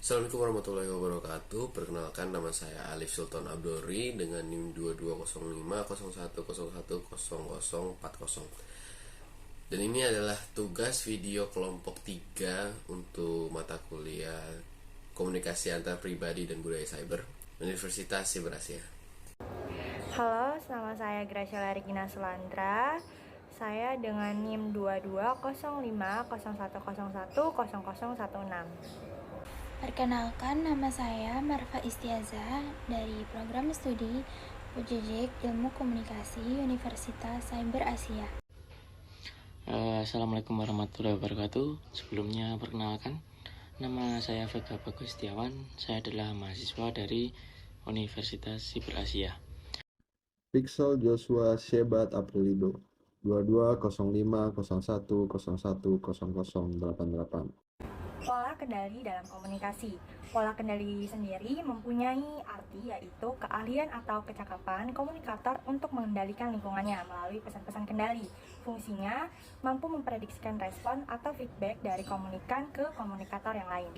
Assalamualaikum warahmatullahi wabarakatuh. Perkenalkan, nama saya Alif Sultan Abdori dengan NIM 220501010040. Dan ini adalah tugas video kelompok 3 untuk mata kuliah Komunikasi Antar Pribadi dan Budaya Cyber, Universitas Cyber Asia. Halo, nama saya Graciela Regina Sulandra. Saya dengan NIM 220501010016. Perkenalkan, nama saya Marfa Istiazah dari Program Studi UJJ Ilmu Komunikasi Universitas Cyber Asia. Assalamualaikum warahmatullahi wabarakatuh. Sebelumnya perkenalkan, nama saya Vega Bagus Setiawan. Saya adalah mahasiswa dari Universitas Cyber Asia. Pixel Joshua Shebat Aprilido 220501010088. Pola kendali dalam komunikasi. Pola kendali sendiri mempunyai arti yaitu keahlian atau kecakapan komunikator untuk mengendalikan lingkungannya melalui pesan-pesan kendali. Fungsinya mampu memprediksikan respon atau feedback dari komunikan ke komunikator yang lain.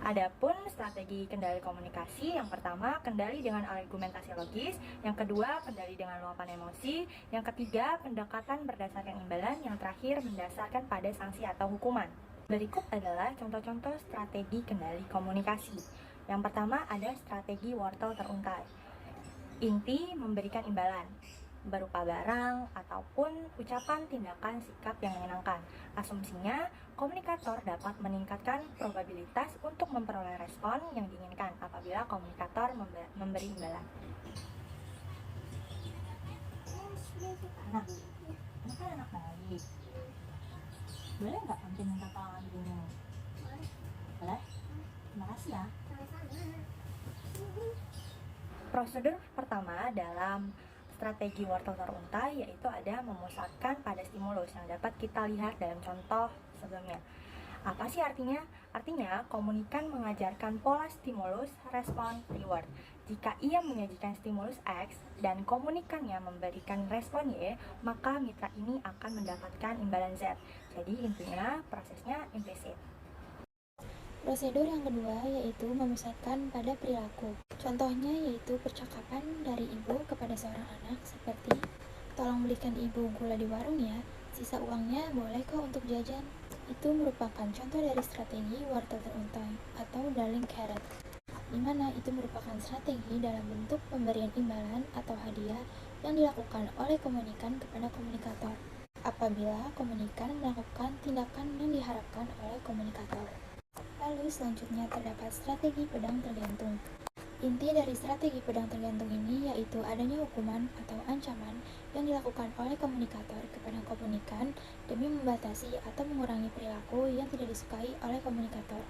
Adapun strategi kendali komunikasi, yang pertama kendali dengan argumentasi logis, yang kedua kendali dengan luapan emosi, yang ketiga pendekatan berdasarkan imbalan, yang terakhir berdasarkan pada sanksi atau hukuman. Berikut adalah contoh-contoh strategi kendali komunikasi. Yang pertama ada strategi wortel teruntai. Inti memberikan imbalan berupa barang ataupun ucapan, tindakan, sikap yang menyenangkan. Asumsinya, komunikator dapat meningkatkan probabilitas untuk memperoleh respon yang diinginkan apabila komunikator memberi imbalan. Nah, ini kan anak baik. Boleh nggak Ampi minta tolong dulu? Boleh? Terima kasih ya. Prosedur pertama dalam strategi wortel teruntai yaitu ada memusatkan pada stimulus yang dapat kita lihat dalam contoh sebelumnya. Apa sih artinya? Artinya komunikan mengajarkan pola stimulus, respon, reward. Jika ia menyajikan stimulus X dan komunikannya memberikan respon Y, maka mitra ini akan mendapatkan imbalan Z. Jadi intinya prosesnya implisit. Prosedur yang kedua yaitu memusatkan pada perilaku. Contohnya yaitu percakapan dari ibu kepada seorang anak seperti, "Tolong belikan ibu gula di warung ya, sisa uangnya boleh kok untuk jajan." Itu merupakan contoh dari strategi wortel teruntai atau darling carrot, di mana itu merupakan strategi dalam bentuk pemberian imbalan atau hadiah yang dilakukan oleh komunikan kepada komunikator apabila komunikan melakukan tindakan yang diharapkan oleh komunikator. Lalu selanjutnya terdapat strategi pedang tergantung. Inti dari strategi pedang tergantung ini yaitu adanya hukuman atau ancaman yang dilakukan oleh komunikator kepada komunikan demi membatasi atau mengurangi perilaku yang tidak disukai oleh komunikator.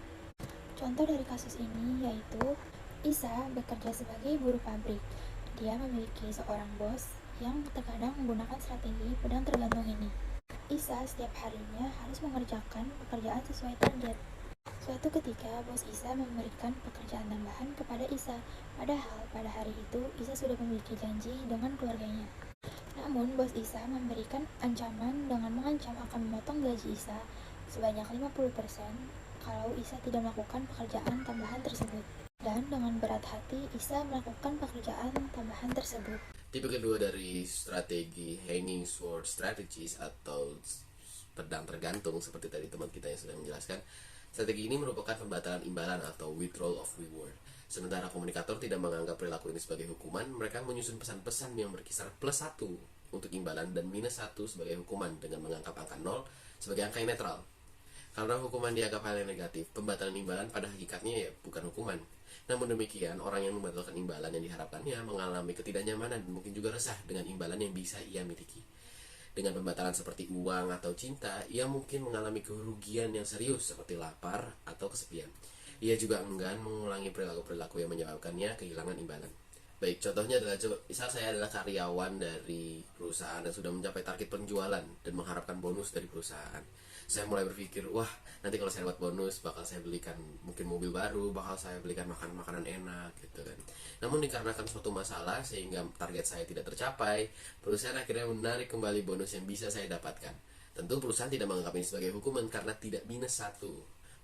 Contoh dari kasus ini yaitu Isa bekerja sebagai buruh pabrik. Dia memiliki seorang bos yang terkadang menggunakan strategi pedang tergantung ini. Isa setiap harinya harus mengerjakan pekerjaan sesuai target. Suatu ketika, bos Isa memberikan pekerjaan tambahan kepada Isa, padahal pada hari itu Isa sudah memiliki janji dengan keluarganya. Namun, bos Isa memberikan ancaman dengan mengancam akan memotong gaji Isa sebanyak 50% kalau Isa tidak melakukan pekerjaan tambahan tersebut. Dan dengan berat hati, Isa melakukan pekerjaan tambahan tersebut. Tipe kedua dari strategi hanging sword strategies atau pedang tergantung seperti tadi teman kita yang sudah menjelaskan. Strategi ini merupakan pembatalan imbalan atau withdrawal of reward. Sementara komunikator tidak menganggap perilaku ini sebagai hukuman, mereka menyusun pesan-pesan yang berkisar +1 untuk imbalan dan -1 sebagai hukuman dengan menganggap angka 0 sebagai angka yang netral. Karena hukuman dianggap hal yang negatif, pembatalan imbalan pada hakikatnya ya bukan hukuman. Namun demikian, orang yang membatalkan imbalan yang diharapkannya mengalami ketidaknyamanan dan mungkin juga resah dengan imbalan yang bisa ia miliki. Dengan pembatalan seperti uang atau cinta, ia mungkin mengalami kerugian yang serius seperti lapar atau kesepian. Ia juga enggan mengulangi perilaku-perilaku yang menyebabkannya kehilangan imbalan. Baik, contohnya adalah, misal saya adalah karyawan dari perusahaan dan sudah mencapai target penjualan dan mengharapkan bonus dari perusahaan. Saya mulai berpikir, wah nanti kalau saya dapat bonus bakal saya belikan mungkin mobil baru, bakal saya belikan makanan enak gitu kan. Namun dikarenakan suatu masalah sehingga target saya tidak tercapai, perusahaan akhirnya menarik kembali bonus yang bisa saya dapatkan. Tentu perusahaan tidak menganggap ini sebagai hukuman karena tidak -1.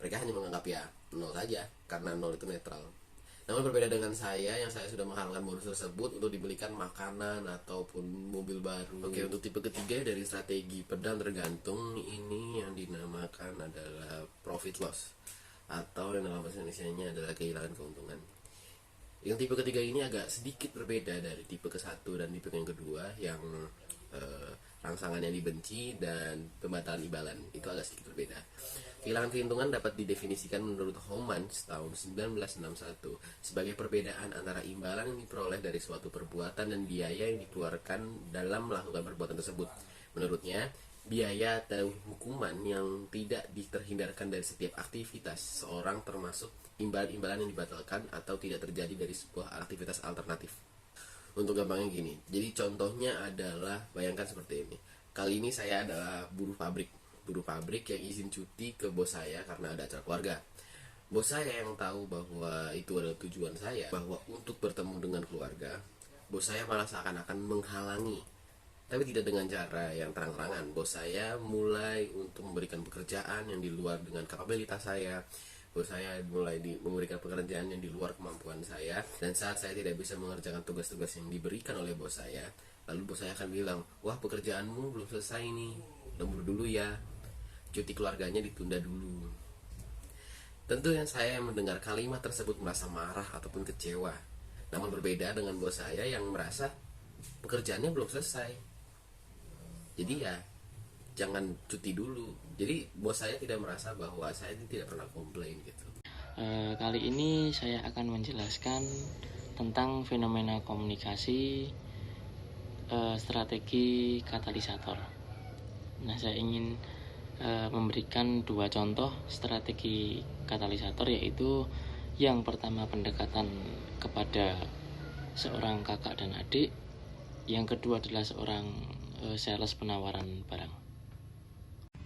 Mereka hanya menganggap ya nol saja, karena nol itu netral. Namun berbeda dengan saya, yang saya sudah menghalalkan bonus tersebut untuk dibelikan makanan ataupun mobil baru. Oke, untuk tipe ketiga dari strategi pedang tergantung, ini yang dinamakan adalah profit loss, atau yang dalam bahasa Indonesianya adalah kehilangan keuntungan. Yang tipe ketiga ini agak sedikit berbeda dari tipe ke-1 dan tipe yang kedua, yang rangsangannya dibenci dan pembatalan imbalan itu agak sedikit berbeda. Kehilangan keuntungan dapat didefinisikan menurut Homans tahun 1961 sebagai perbedaan antara imbalan yang diperoleh dari suatu perbuatan dan biaya yang dikeluarkan dalam melakukan perbuatan tersebut. Menurutnya, biaya atau hukuman yang tidak terhindarkan dari setiap aktivitas seorang, termasuk imbalan-imbalan yang dibatalkan atau tidak terjadi dari sebuah aktivitas alternatif. Untuk gampangnya gini, jadi contohnya adalah, bayangkan seperti ini. Kali ini saya adalah buruh pabrik yang izin cuti ke bos saya karena ada acara keluarga. Bos saya yang tahu bahwa itu adalah tujuan saya, bahwa untuk bertemu dengan keluarga, bos saya malah seakan-akan menghalangi. Tapi tidak dengan cara yang terang-terangan. Bos saya mulai untuk memberikan pekerjaan yang di luar dengan kapabilitas saya. Bos saya mulai memberikan pekerjaan yang di luar kemampuan saya. Dan saat saya tidak bisa mengerjakan tugas-tugas yang diberikan oleh bos saya, lalu bos saya akan bilang, wah pekerjaanmu belum selesai nih, lembur dulu ya, cuti keluarganya ditunda dulu. Tentu yang saya mendengar kalimat tersebut merasa marah ataupun kecewa. Namun berbeda dengan bos saya yang merasa pekerjaannya belum selesai. Jadi ya jangan cuti dulu. Jadi bos saya tidak merasa bahwa saya tidak pernah komplain gitu. Kali ini saya akan menjelaskan tentang fenomena komunikasi, strategi katalisator. Nah, saya ingin memberikan dua contoh strategi katalisator, yaitu yang pertama pendekatan kepada seorang kakak dan adik, yang kedua adalah seorang sales penawaran barang.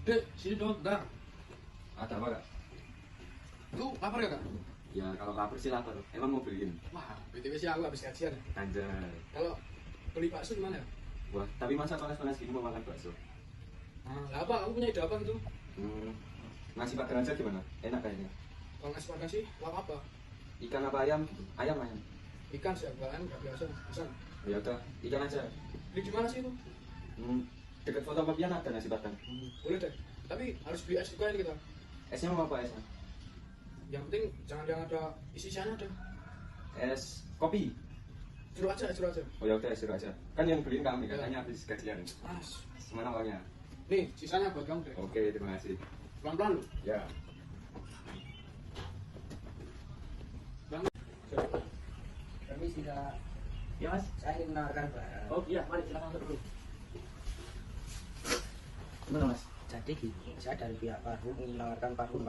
Dek, sini dong, bentar. Ada apa kak? Lu lapar ya kak? Ya kalau lapar sih lapar. Emang mau beliin? Wah, BTW sih aku habis gajian. Anjay. Kalau beli bakso gimana ya? Wah, tapi masa panas-panas gini mau makan bakso? Lah apa, kamu punya ide apa gitu? Nasi padang aja gimana? Enak kayaknya. Kalau nasi padang sih, lauk apa? Ikan apa ayam gitu? Ayam. Ikan sih, enggak biasa. Bisa. Ya udah, ikan aja. Beli di mana sih itu? Dekat fotokopian ada nasi padang. Boleh deh. Tapi harus beli es juga ini kita. Esnya mau apa esnya? Yang penting jangan yang ada isi isiannya deh. Es kopi. Jeruk aja. Oh ya udah es jeruk aja. Kan yang beliin kami katanya habis gajian. Mas, Semana uangnya? nih sisanya buat kamu deh. Oke, terima kasih. Pelan-pelan lu. Ya. Kami sudah, Ya mas? saya ingin menawarkan barang. Oh iya, mari silakan masuk dulu. Gimana mas? Jadi gini, saya dari pihak parfum ingin menawarkan parfum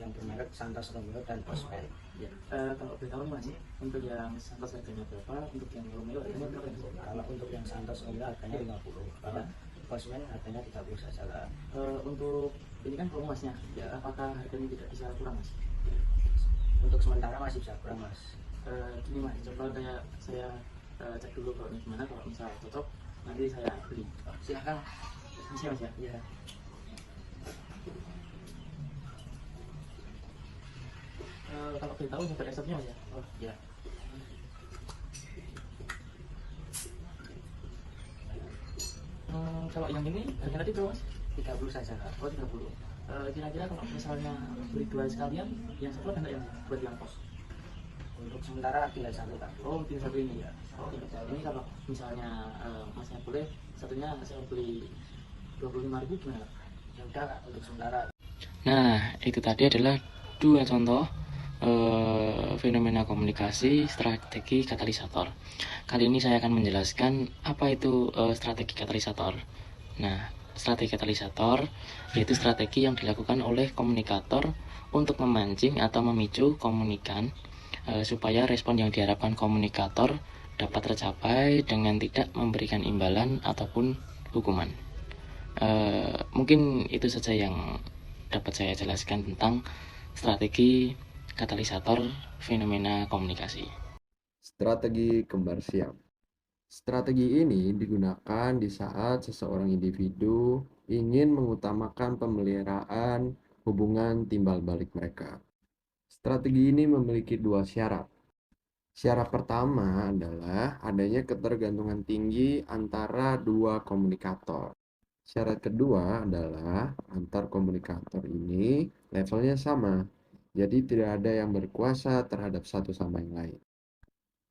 yang bermerek Santos Romeo dan Cosmed. Ya. Kalau boleh tahu nih mas, untuk yang Santos harganya berapa? Untuk yang Romeo harganya berapa? Kalau untuk yang Santos Romeo harganya 50, kalau Cosmed harganya 30 saja lah. Untuk ini kan promo masnya, ya apakah harganya tidak bisa kurang mas? Untuk sementara masih bisa kurang mas. Gini mas, coba kayak saya cek dulu kalau ini gimana, kalau misalnya cocok nanti saya beli. Silahkan. Bisa mas ya? Ya. Kalau boleh tahu untuk resepnya mas ya? Oh ya. Kalau yang ini harganya tadi berapa mas? 30 saja lah. Oh 30. Kira-kira kalau misalnya beli dua sekalian, yang satu ada nggak yang buat yang kos? Untuk sementara tinggal satu Kak. Oh mungkin satu ini ya. Oh ini kalau misalnya masnya boleh, satunya saya beli 25.000 gimana? Ya udah Kak, untuk sementara. Nah, itu tadi adalah dua contoh fenomena komunikasi strategi katalisator. Kali ini saya akan menjelaskan apa itu strategi katalisator. Nah, strategi katalisator yaitu strategi yang dilakukan oleh komunikator untuk memancing atau memicu komunikan supaya respon yang diharapkan komunikator dapat tercapai dengan tidak memberikan imbalan ataupun hukuman. Mungkin itu saja yang dapat saya jelaskan tentang strategi katalisator fenomena komunikasi. Strategi kembar siam. Strategi ini digunakan di saat seseorang individu ingin mengutamakan pemeliharaan hubungan timbal balik mereka. Strategi ini memiliki dua syarat. Syarat pertama adalah adanya ketergantungan tinggi antara dua komunikator. Syarat kedua adalah antar komunikator ini levelnya sama, jadi tidak ada yang berkuasa terhadap satu sama yang lain.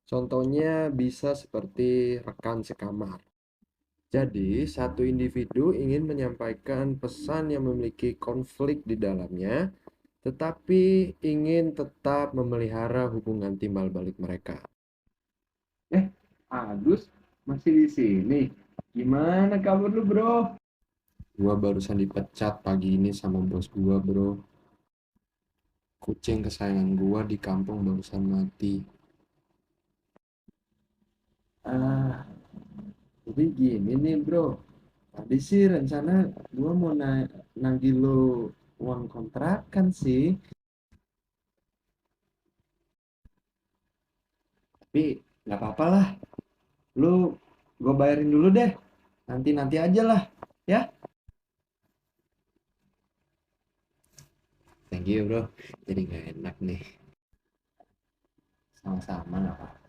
Contohnya bisa seperti rekan sekamar. Jadi, satu individu ingin menyampaikan pesan yang memiliki konflik di dalamnya, tetapi ingin tetap memelihara hubungan timbal balik mereka. Agus masih di sini. Gimana kabar lu, bro? Gua barusan dipecat pagi ini sama bos gua, bro. Kucing kesayangan gua di kampung barusan mati. Jadi gini nih, bro. Tadi sih rencana gua mau nagih lu uang kontrakan sih. Tapi nggak apa-apa lah. Lu gua bayarin dulu deh. Nanti aja lah, ya. Thank you, bro. Jadi nggak enak nih. Sama-sama nggak apa-apa.